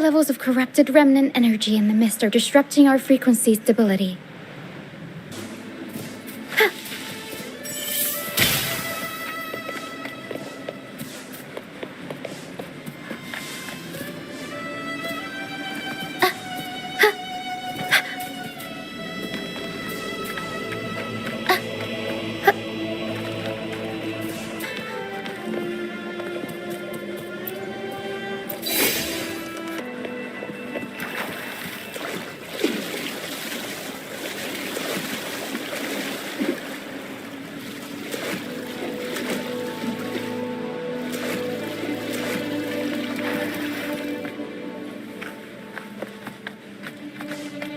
levels of corrupted remnant energy in the mist are disrupting our frequency stability.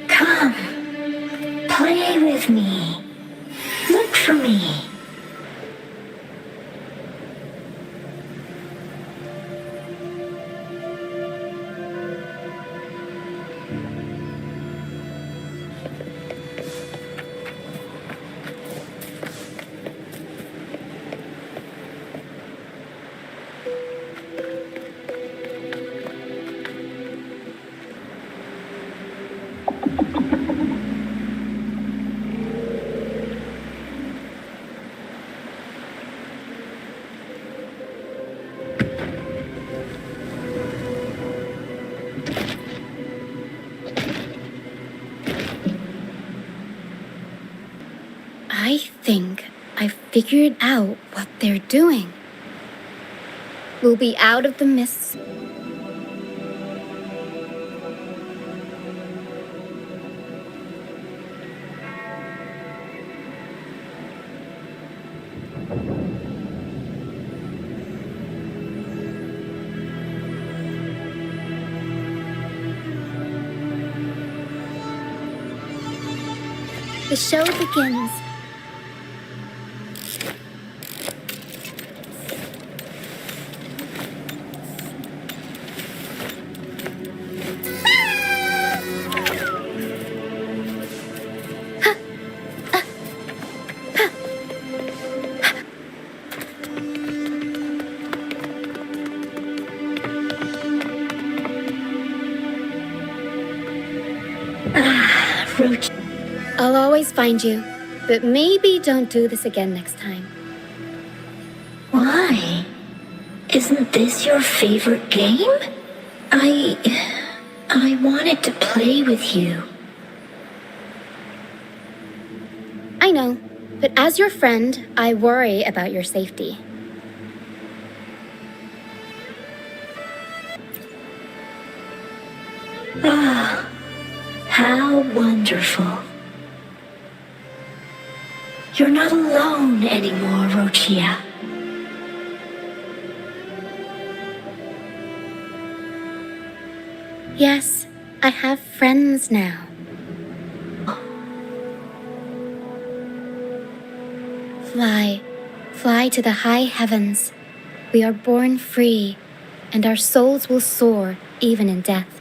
Come, play with me. Look for me. I think I figured out what they're doing. We'll be out of the mists. The show begins. Roach. I'll always find you, but maybe don't do this again next time. Why? Isn't this your favorite game? I wanted to play with you. I know, but as your friend, I worry about your safety. Ah, how wonderful. You're not alone anymore, Rochia. Yes, I have friends now. Fly to the high heavens. We are born free, and our souls will soar even in death.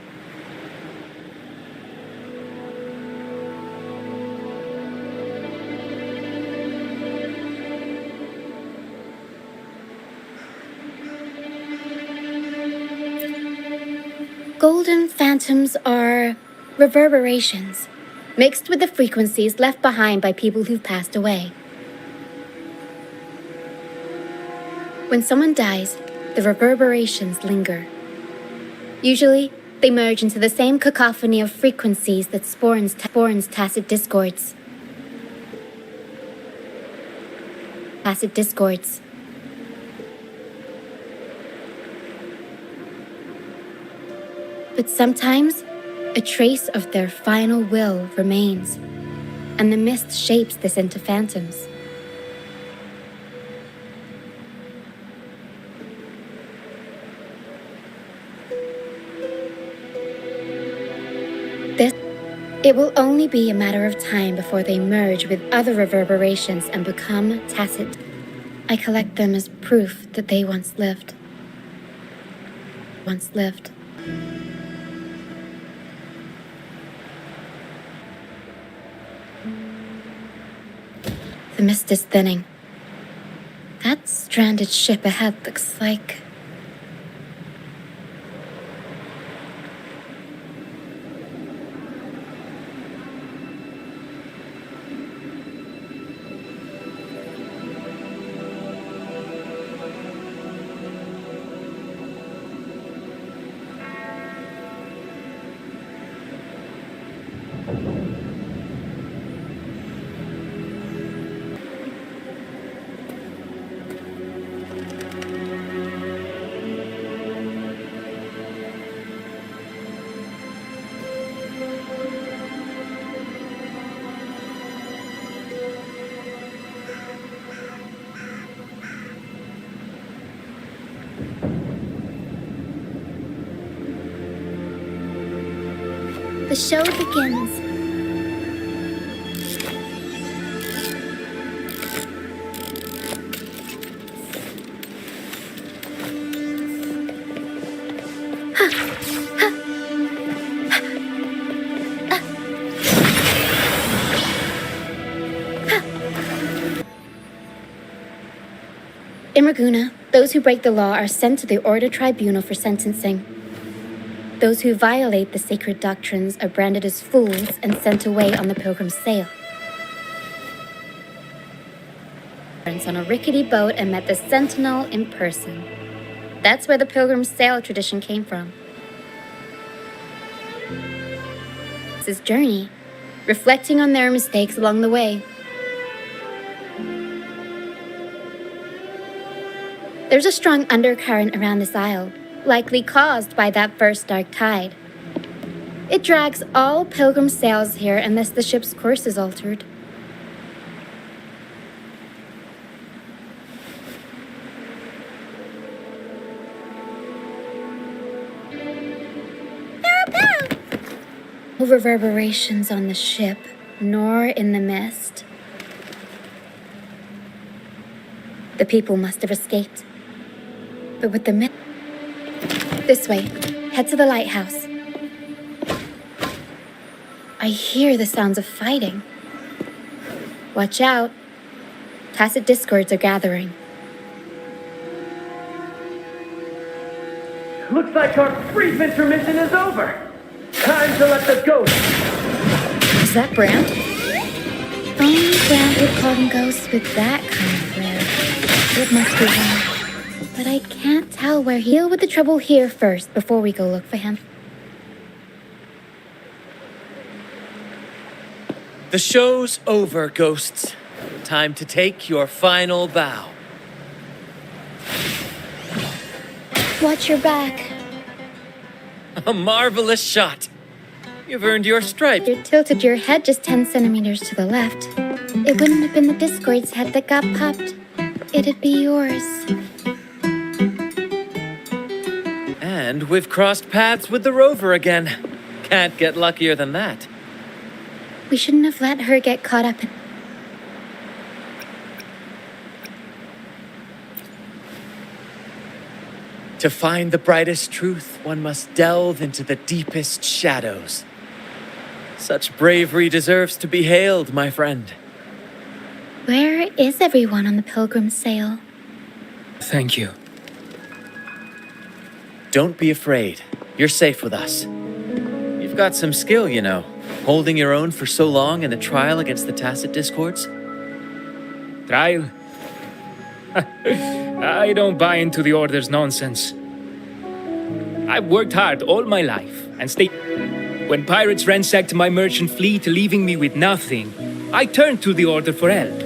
Golden phantoms are reverberations, mixed with the frequencies left behind by people who've passed away. When someone dies, the reverberations linger. Usually, they merge into the same cacophony of frequencies that spawns tacit discords. Tacit discords. But sometimes, a trace of their final will remains, and the mist shapes this into phantoms. It will only be a matter of time before they merge with other reverberations and become tacit. I collect them as proof that they once lived. The mist is thinning. That stranded ship ahead looks like... The show begins. In Lezgoooo, those who break the law are sent to the Order Tribunal for sentencing. Those who violate the sacred doctrines are branded as fools and sent away on the pilgrim's sail. On a rickety boat and met the Sentinel in person. That's where the pilgrim's sail tradition came from. This journey, reflecting on their mistakes along the way. There's a strong undercurrent around this isle, likely caused by that first dark tide. It drags all pilgrim sails here unless the ship's course is altered. No reverberations on the ship, nor in the mist. The people must have escaped. But with the mist... This way. Head to the lighthouse. I hear the sounds of fighting. Watch out. Tacit discords are gathering. Looks like our brief intermission is over. Time to let the ghost. Is that Brand? Only Brand would call them ghosts with that kind of flair. It must be him. But I can't tell where he'll deal with the trouble here first before we go look for him. The show's over, ghosts. Time to take your final bow. Watch your back. A marvelous shot. You've earned your stripes. You tilted your head just 10 centimeters to the left. It wouldn't have been the Discord's head that got popped. It'd be yours. And we've crossed paths with the rover again. Can't get luckier than that. We shouldn't have let her get caught up in... To find the brightest truth, one must delve into the deepest shadows. Such bravery deserves to be hailed, my friend. Where is everyone on the pilgrim's sail? Thank you. Don't be afraid. You're safe with us. You've got some skill, you know, holding your own for so long in the trial against the Tacit Discords. Trial? I don't buy into the Order's nonsense. I've worked hard all my life and stayed... When pirates ransacked my merchant fleet, leaving me with nothing, I turned to the Order for help.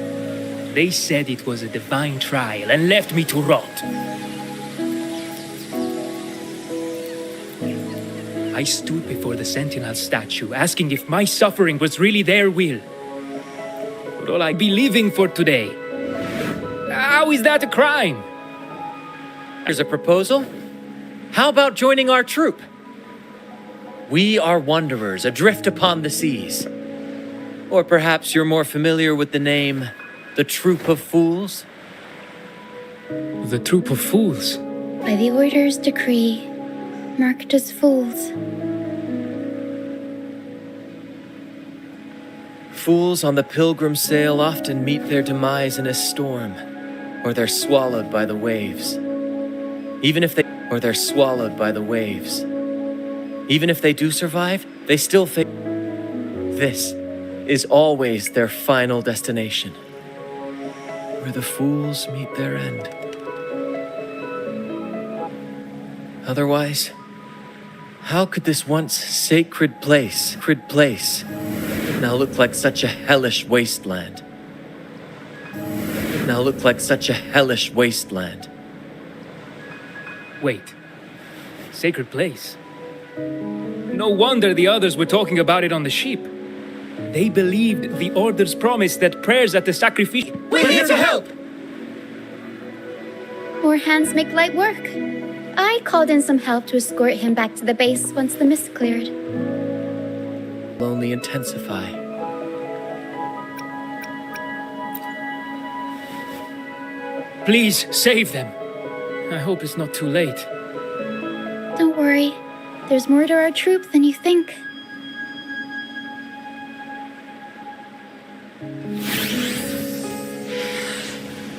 They said it was a divine trial and left me to rot. I stood before the Sentinel statue, asking if my suffering was really their will. Would all I be living for today? How is that a crime? Here's a proposal. How about joining our troop? We are wanderers adrift upon the seas. Or perhaps you're more familiar with the name, the Troop of Fools? The Troop of Fools? By the Order's decree, marked as fools. Fools on the pilgrim sail often meet their demise in a storm, or they're swallowed by the waves. Even if they do survive, they still face... This is always their final destination, where the fools meet their end. Otherwise, how could this once sacred place Now look like such a hellish wasteland. Now look like such a hellish wasteland. Wait. Sacred place. No wonder the others were talking about it on the ship. They believed the Order's promise that prayers at the sacrifice. We're here to help! More hands make light work. I called in some help to escort him back to the base once the mist cleared. Only intensify. Please save them. I hope it's not too late. Don't worry. There's more to our troop than you think.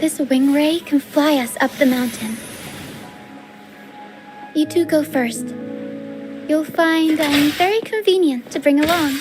This wing ray can fly us up the mountain. You two go first. You'll find I'm very convenient to bring along.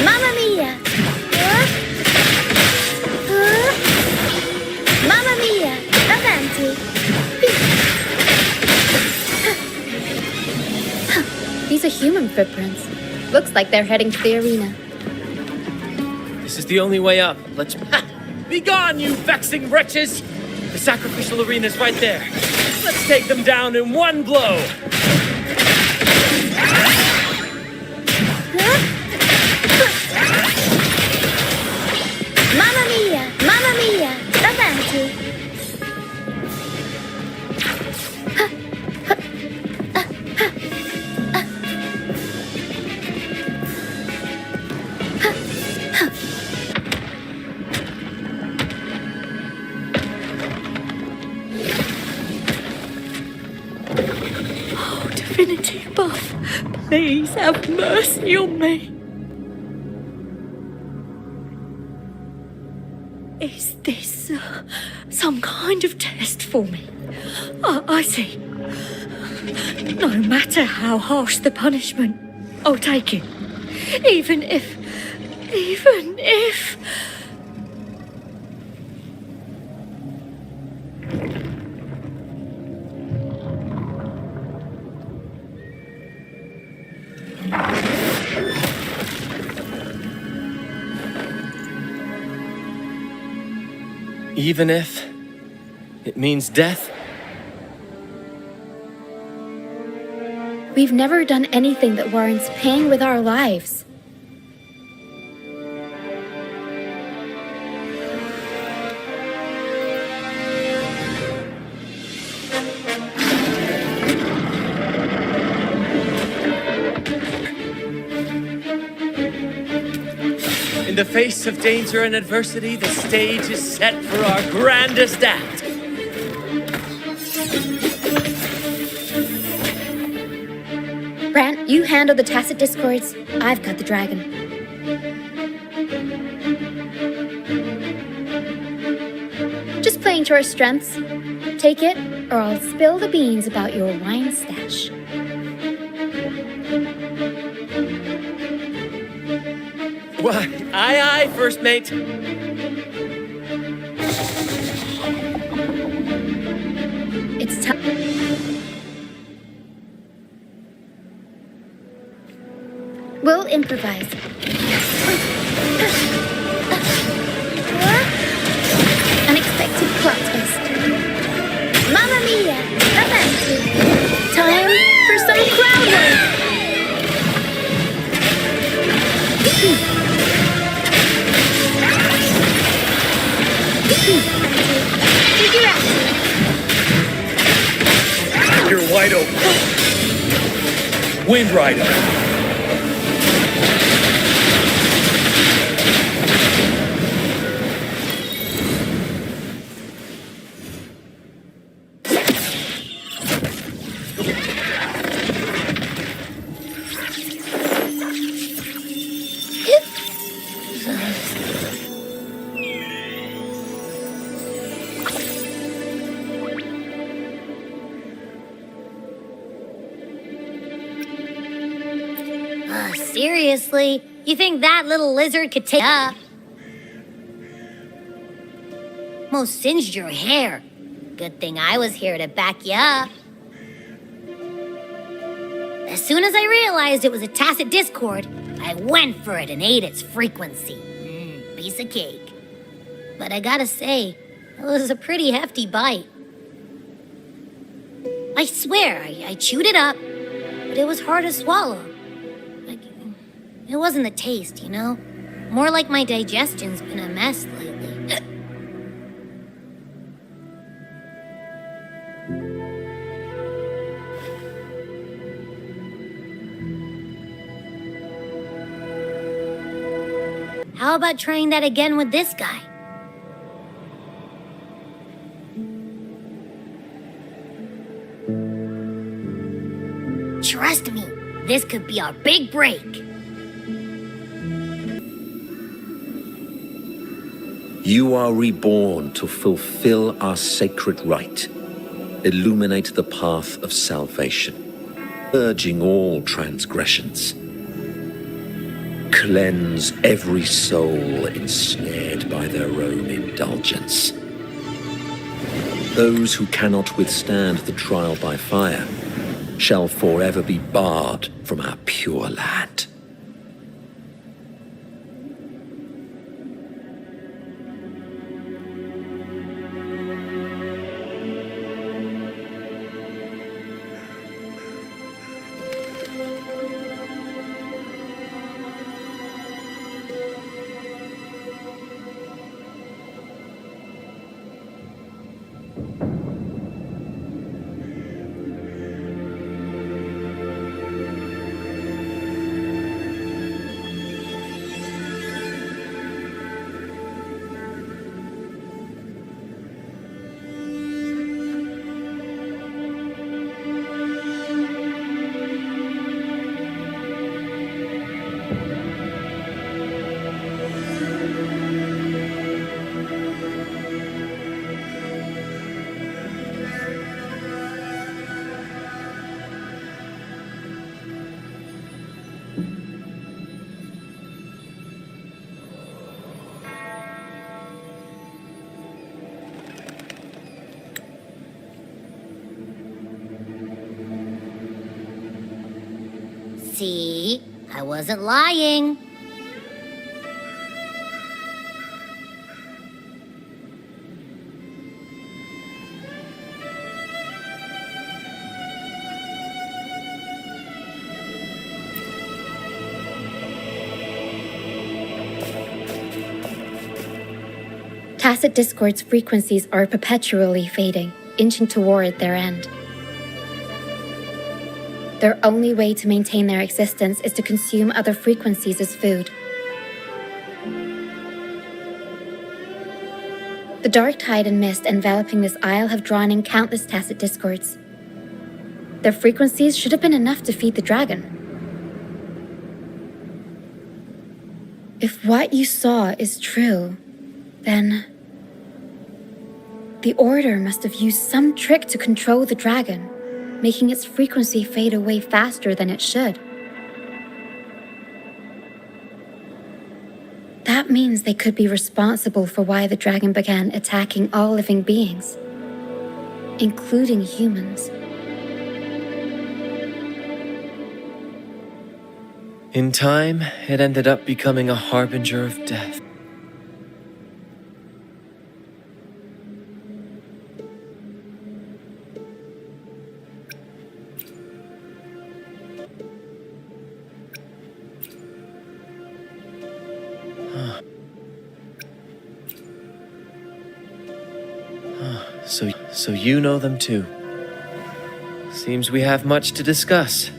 Mamma mia! Mamma mia! Avanti! These are human footprints. Looks like they're heading to the arena. This is the only way up. Let's... Be gone, you vexing wretches! The sacrificial arena's right there. Let's take them down in one blow! Mamma mia! Mamma mia! Avanti! Oh, divinity above, please have mercy on me. Is this some kind of test for me? I see. No matter how harsh the punishment, I'll take it. Even if... Even if it means death? We've never done anything that warrants paying with our lives. In the face of danger and adversity, the stage is set for our grandest act. Brant, you handle the tacit discords. I've got the dragon. Just playing to our strengths. Take it, or I'll spill the beans about your wine stash. Why, aye, first mate. It's time. We'll improvise. Unexpected plot twist. Mamma mia! Avanti! Time for some crowd work! Figure out. You're wide open. Wind Rider. Seriously, you think that little lizard could take up? Most singed your hair. Good thing I was here to back you up. As soon as I realized it was a tacit discord, I went for it and ate its frequency. Piece of cake. But I gotta say, it was a pretty hefty bite. I swear, I chewed it up, but it was hard to swallow. It wasn't the taste, you know? More like my digestion's been a mess lately. How about trying that again with this guy? Trust me, this could be our big break. You are reborn to fulfill our sacred rite, illuminate the path of salvation, purging all transgressions. Cleanse every soul ensnared by their own indulgence. Those who cannot withstand the trial by fire shall forever be barred from our pure land. See, I wasn't lying. Tacit discord's frequencies are perpetually fading, inching toward their end. Their only way to maintain their existence is to consume other frequencies as food. The dark tide and mist enveloping this isle have drawn in countless tacit discords. Their frequencies should have been enough to feed the dragon. If what you saw is true, then the Order must have used some trick to control the dragon, making its frequency fade away faster than it should. That means they could be responsible for why the dragon began attacking all living beings, including humans. In time, it ended up becoming a harbinger of death. So you know them too. Seems we have much to discuss.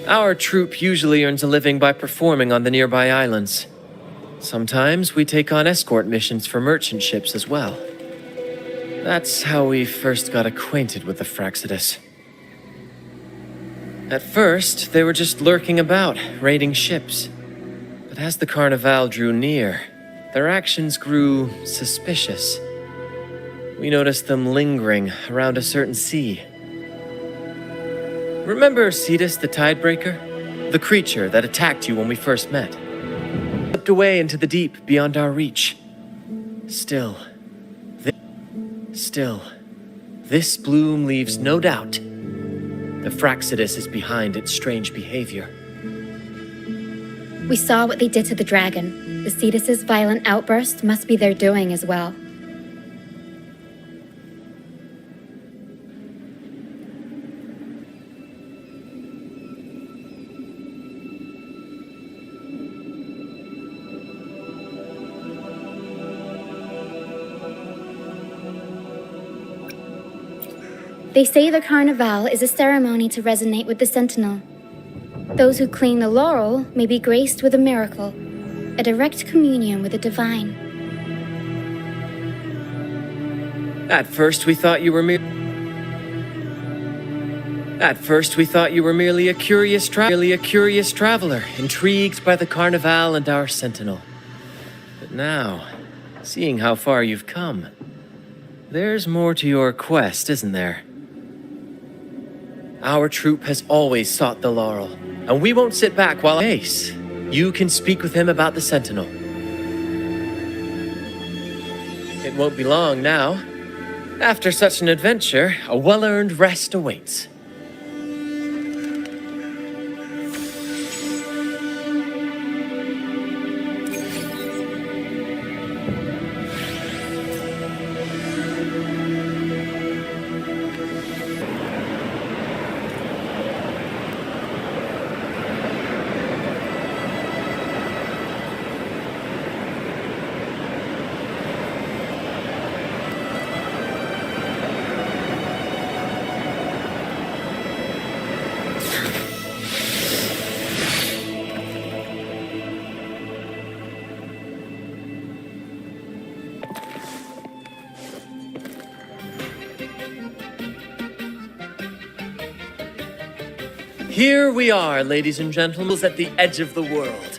Our troop usually earns a living by performing on the nearby islands. Sometimes we take on escort missions for merchant ships as well. That's how we first got acquainted with the Fraxidus. At first, they were just lurking about, raiding ships. But as the Carnival drew near, their actions grew suspicious. We noticed them lingering around a certain sea. Remember Cetus the Tidebreaker? The creature that attacked you when we first met. Slipped away into the deep beyond our reach. Still, this bloom leaves no doubt. The Fraxidus is behind its strange behavior. We saw what they did to the dragon. The Cetus's violent outburst must be their doing as well. They say the Carnival is a ceremony to resonate with the Sentinel. Those who clean the laurel may be graced with a miracle, a direct communion with the divine. At first we thought you were merely a curious traveler, intrigued by the Carnival and our Sentinel. But now, seeing how far you've come, there's more to your quest, isn't there? Our troop has always sought the laurel, and we won't sit back while Ace. You can speak with him about the Sentinel. It won't be long now. After such an adventure, a well-earned rest awaits. Here we are, ladies and gentlemen, at the edge of the world.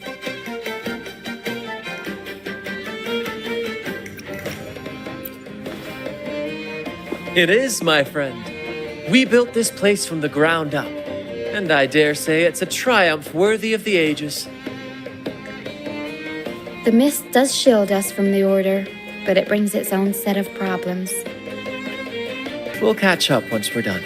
It is, my friend. We built this place from the ground up, and I dare say it's a triumph worthy of the ages. The mist does shield us from the Order, but it brings its own set of problems. We'll catch up once we're done.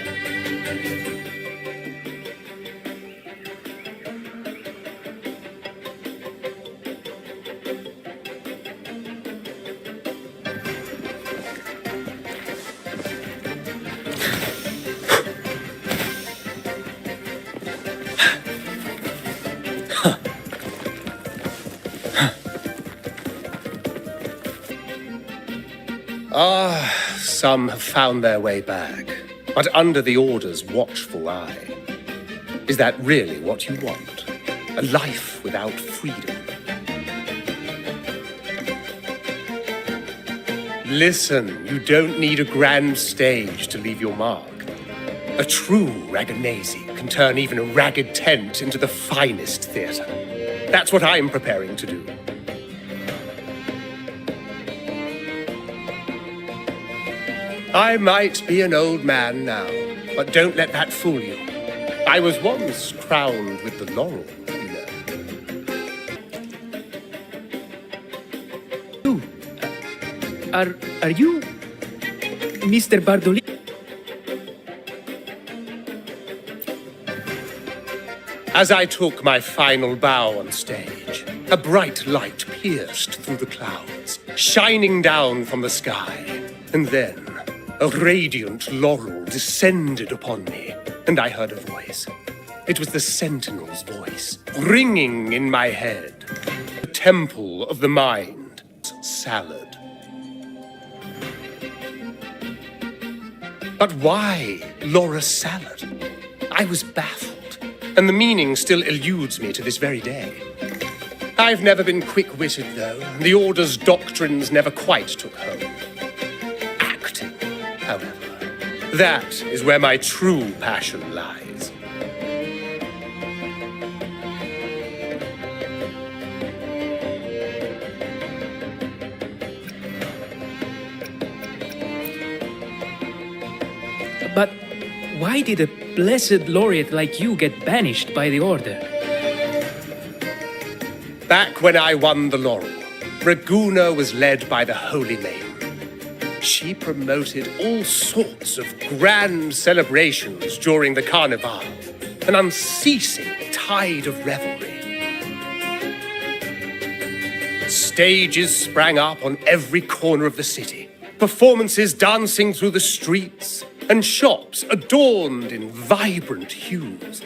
Some have found their way back, but under the Order's watchful eye. Is that really what you want? A life without freedom? Listen, you don't need a grand stage to leave your mark. A true Ragagnese can turn even a ragged tent into the finest theatre. That's what I'm preparing to do. I might be an old man now, but don't let that fool you. I was once crowned with the laurel, you know. Are you Mr. Bardoli? As I took my final bow on stage, a bright light pierced through the clouds, shining down from the sky, and then a radiant laurel descended upon me, and I heard a voice. It was the Sentinel's voice, ringing in my head. The temple of the mind, salad. But why Laura Salad? I was baffled, and the meaning still eludes me to this very day. I've never been quick-witted, though, and the Order's doctrines never quite took hold. However, that is where my true passion lies. But why did a blessed laureate like you get banished by the Order? Back when I won the laurel, Lezgoooo was led by the Holy Maiden. She promoted all sorts of grand celebrations during the Carnival, an unceasing tide of revelry. Stages sprang up on every corner of the city, performances dancing through the streets, and shops adorned in vibrant hues.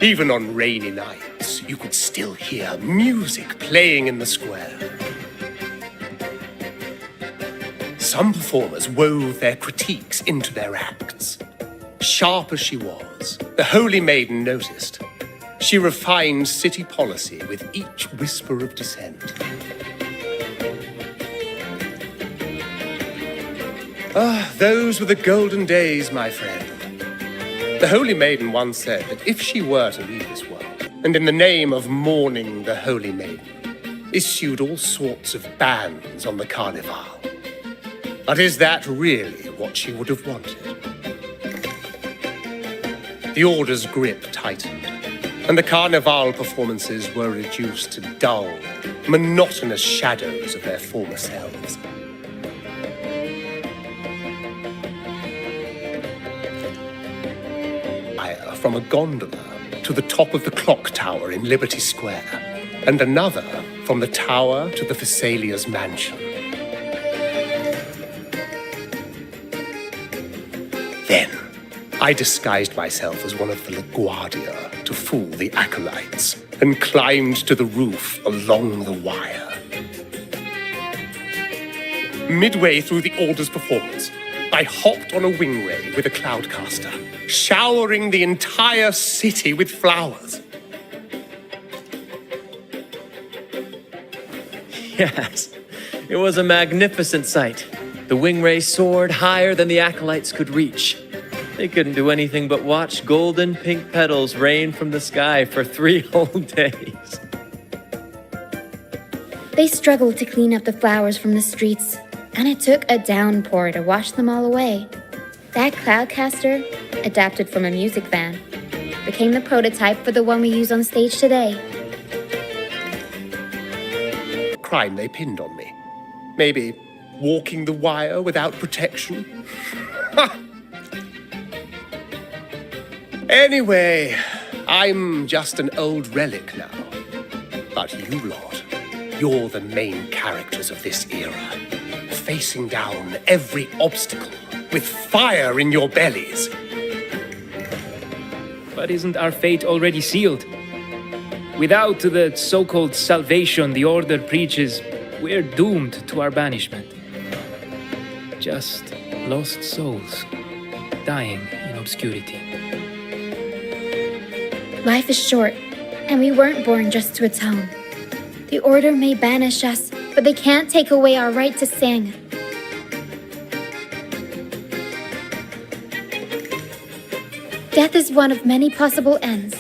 Even on rainy nights, you could still hear music playing in the square. Some performers wove their critiques into their acts. Sharp as she was, the Holy Maiden noticed. She refined city policy with each whisper of dissent. Those were the golden days, my friend. The Holy Maiden once said that if she were to leave this world, and in the name of mourning the Holy Maiden, issued all sorts of bans on the Carnival. But is that really what she would have wanted? The Order's grip tightened, and the Carnival performances were reduced to dull, monotonous shadows of their former selves. From a gondola to the top of the clock tower in Liberty Square, and another from the tower to the Thessalia's mansion. Then, I disguised myself as one of the LaGuardia to fool the acolytes, and climbed to the roof along the wire. Midway through the Order's performance, I hopped on a wing ray with a cloudcaster, showering the entire city with flowers. Yes, it was a magnificent sight. The wing ray soared higher than the acolytes could reach. They couldn't do anything but watch golden pink petals rain from the sky for 3 whole days. They struggled to clean up the flowers from the streets, and it took a downpour to wash them all away. That cloudcaster, adapted from a music van, became the prototype for the one we use on stage today. Crime they pinned on me. Maybe walking the wire without protection. Anyway, I'm just an old relic now. But you lot, you're the main characters of this era, facing down every obstacle with fire in your bellies. But isn't our fate already sealed? Without the so-called salvation the Order preaches, we're doomed to our banishment. Just lost souls, dying in obscurity. Life is short, and we weren't born just to atone. The Order may banish us, but they can't take away our right to sing. Death is one of many possible ends,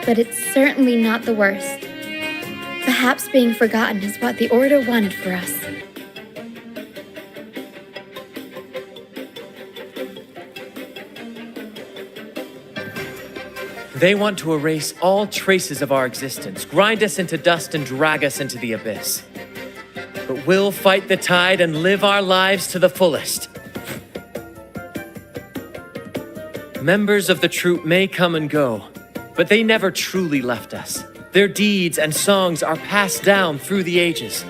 but it's certainly not the worst. Perhaps being forgotten is what the Order wanted for us. They want to erase all traces of our existence, grind us into dust and drag us into the abyss. But we'll fight the tide and live our lives to the fullest. Members of the troupe may come and go, but they never truly left us. Their deeds and songs are passed down through the ages.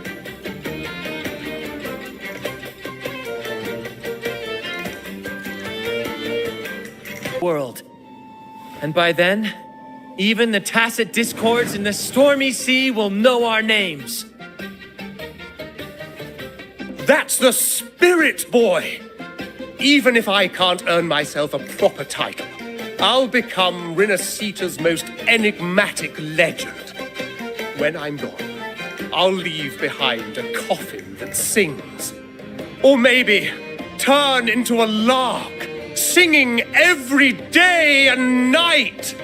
World. And by then, even the tacit discords in the stormy sea will know our names. That's the spirit, boy! Even if I can't earn myself a proper title, I'll become Renascita's most enigmatic legend. When I'm gone, I'll leave behind a coffin that sings. Or maybe turn into a lark, singing every day and night.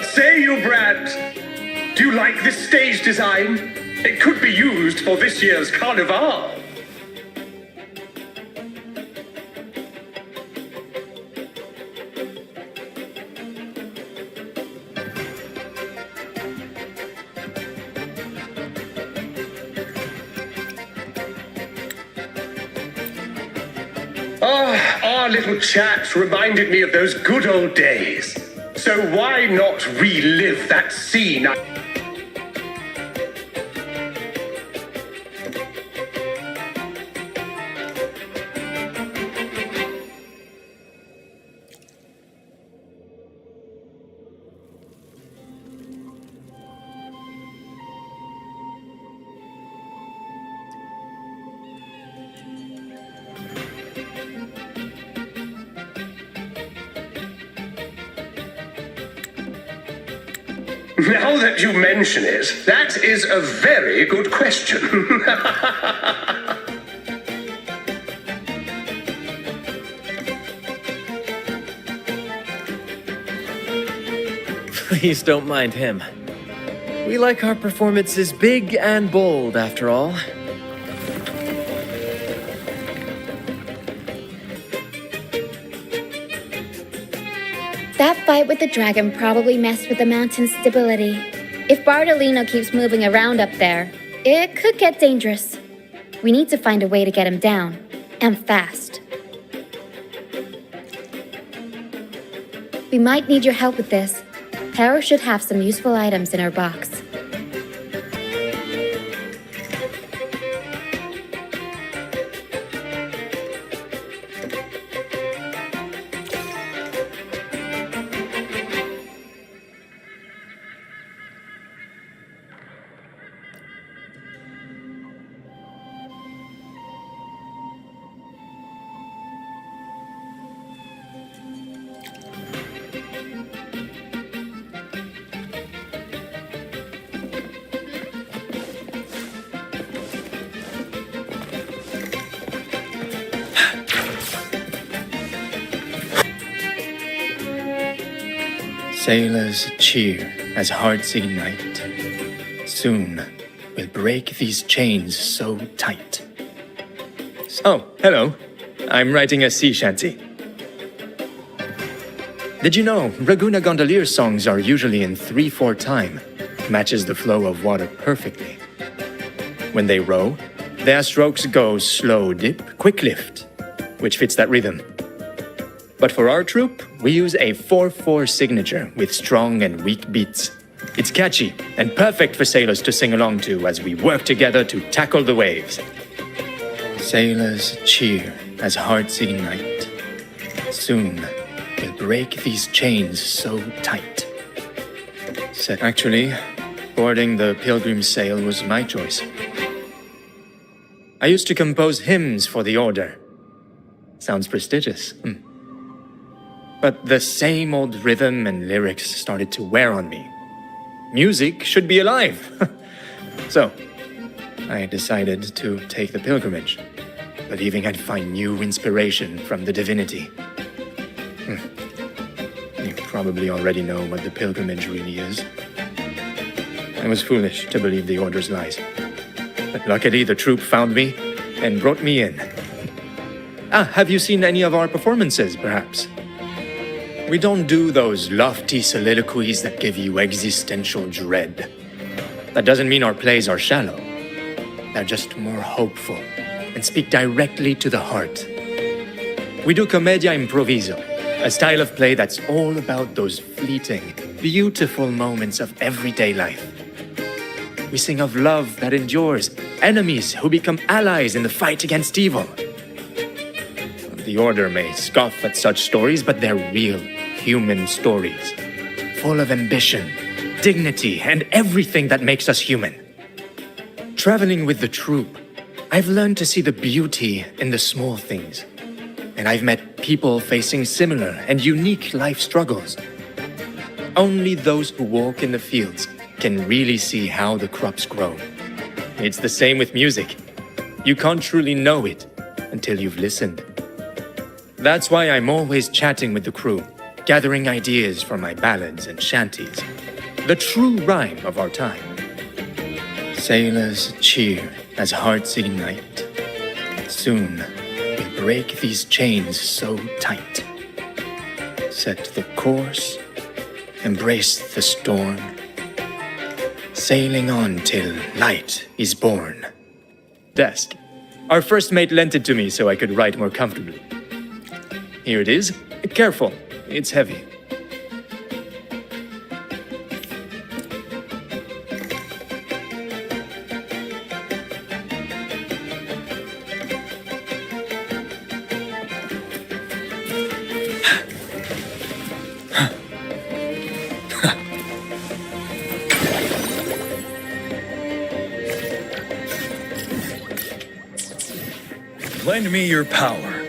What say you, Brad? Do you like this stage design? It could be used for this year's carnival. Our little chat reminded me of those good old days. So why not relive that scene? Now that you mention it, that is a very good question. Please don't mind him. We like our performances big and bold, after all. That fight with the dragon probably messed with the mountain's stability. If Bardolino keeps moving around up there, it could get dangerous. We need to find a way to get him down, and fast. We might need your help with this. Taro should have some useful items in her box. Sailors cheer as hearts ignite. Soon we'll break these chains so tight. Oh, hello. I'm writing a sea shanty. Did you know Raguna Gondolier songs are usually in 3/4 time? Matches the flow of water perfectly. When they row, their strokes go slow dip, quick lift, which fits that rhythm. But for our troupe, we use a 4/4 signature with strong and weak beats. It's catchy and perfect for sailors to sing along to as we work together to tackle the waves. Sailors cheer as hearts ignite. Soon, we'll break these chains so tight. Actually, boarding the Pilgrim Sail was my choice. I used to compose hymns for the order. Sounds prestigious. But the same old rhythm and lyrics started to wear on me. Music should be alive. So, I decided to take the pilgrimage, believing I'd find new inspiration from the divinity. You probably already know what the pilgrimage really is. I was foolish to believe the order's lies. But luckily, the troupe found me and brought me in. Have you seen any of our performances, perhaps? We don't do those lofty soliloquies that give you existential dread. That doesn't mean our plays are shallow. They're just more hopeful and speak directly to the heart. We do commedia improviso, a style of play that's all about those fleeting, beautiful moments of everyday life. We sing of love that endures, enemies who become allies in the fight against evil. The Order may scoff at such stories, but they're real, human stories, full of ambition, dignity, and everything that makes us human. Traveling with the troupe, I've learned to see the beauty in the small things, and I've met people facing similar and unique life struggles. Only those who walk in the fields can really see how the crops grow. It's the same with music. You can't truly know it until you've listened. That's why I'm always chatting with the crew, gathering ideas for my ballads and shanties, the true rhyme of our time. Sailors cheer as hearts ignite. Soon we break these chains so tight. Set the course, embrace the storm, sailing on till light is born. Desk. Our first mate lent it to me so I could write more comfortably. Here it is. Careful, it's heavy. Lend me your power.